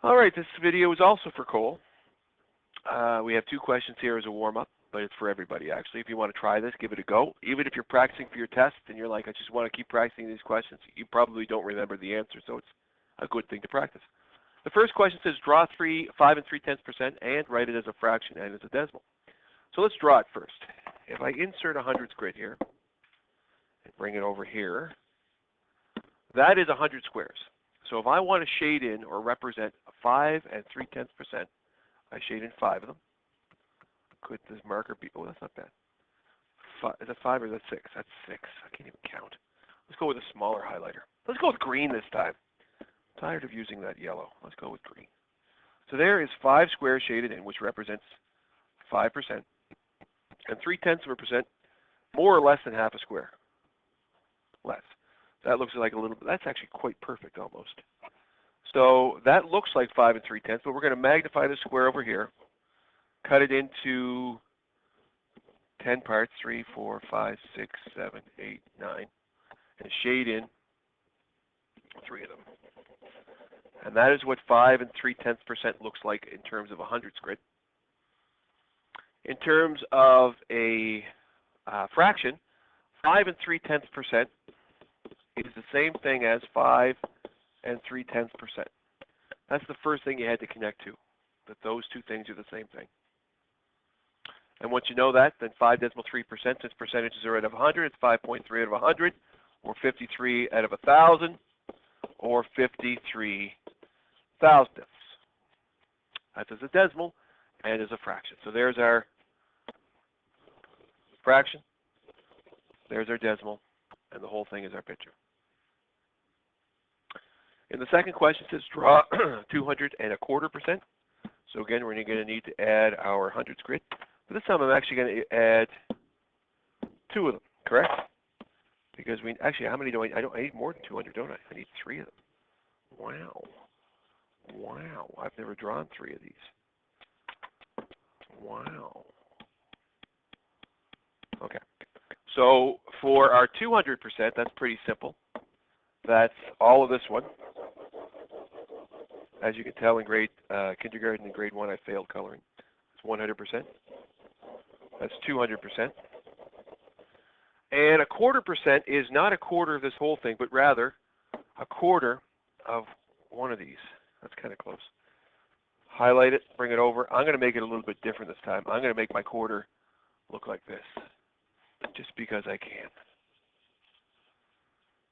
All right, this video is also for Cole. We have two questions here as a warm-up, but it's for everybody actually. If you want to try this, give it a go. Even if you're practicing for your test and you're like, I just want to keep practicing these questions, you probably don't remember the answer, so it's a good thing to practice. The first question says draw 5 3/10% and write it as a fraction and as a decimal. So let's draw it first. If I insert a hundredths grid here and bring it over here, that is 100 squares. So if I want to shade in or represent 5 3/10%, I shade in 5 of them. Could this marker be, oh, that's not bad. Is that 5 or is that 6? That's 6. I can't even count. Let's go with a smaller highlighter. Let's go with green this time. I'm tired of using that yellow. Let's go with green. So there is 5 squares shaded in, which represents 5%. And 3/10%, more or less than half a square. Less. That looks like a little bit, that's actually quite perfect almost. So that looks like 5 3/10, but we're going to magnify the square over here, cut it into 10 parts, 3, 4, 5, 6, 7, 8, 9, and shade in 3 of them. And that is what 5 3/10% looks like in terms of a hundredths grid. In terms of a fraction, 5 3/10% is the same thing as 5 3/10%. That's the first thing you had to connect to, that those two things are the same thing. And once you know that, then 5.3%, since percentages are out of 100, it's 5.3 out of 100, or 53 out of 1,000, or 53 thousandths. That's as a decimal and as a fraction. So there's our fraction, there's our decimal, and the whole thing is our picture. In the second question, it says draw 225%. So again, we're going to need to add our hundredths grid. But this time I'm actually going to add 2 of them, correct? Because we actually, how many do I need more than 200, don't I? I need 3 of them. Wow. Wow. I've never drawn 3 of these. Wow. Okay. So for our 200%, that's pretty simple. That's all of this one. As you can tell in grade kindergarten and grade 1, I failed coloring. It's 100%. That's 200%. And a 1/4% is not a quarter of this whole thing, but rather a quarter of one of these. That's kind of close. Highlight it, bring it over. I'm going to make it a little bit different this time. I'm going to make my quarter look like this, just because I can.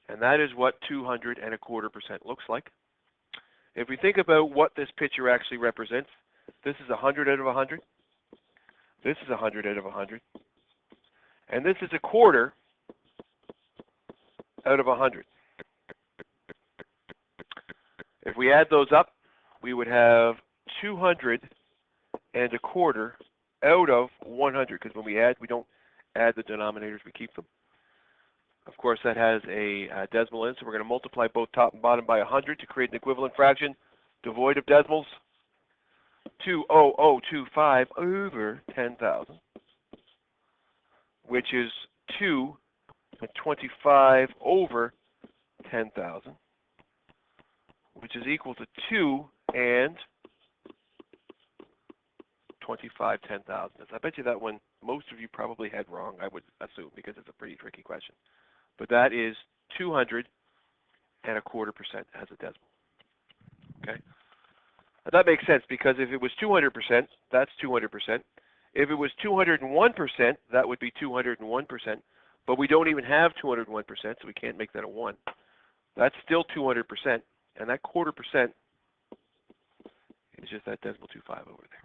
And that is what 225% looks like. If we think about what this picture actually represents, this is 100 out of 100. This is 100 out of 100. And this is a quarter out of 100. If we add those up, we would have 225 out of 100, because when we add, we don't add the denominators, we keep them. Of course, that has a decimal in, so we're going to multiply both top and bottom by 100 to create an equivalent fraction devoid of decimals. 20025 over 10,000, which is 225 over 10,000, which is equal to 2 and 25 10,000ths. I bet you that one most of you probably had wrong, I would assume, because it's a pretty tricky question. But that is 225% as a decimal. Okay? Now that makes sense, because if it was 200%, that's 200%. If it was 201%, that would be 201%. But we don't even have 201%, so we can't make that a 1. That's still 200%, and that 1/4% is just that decimal 25 over there.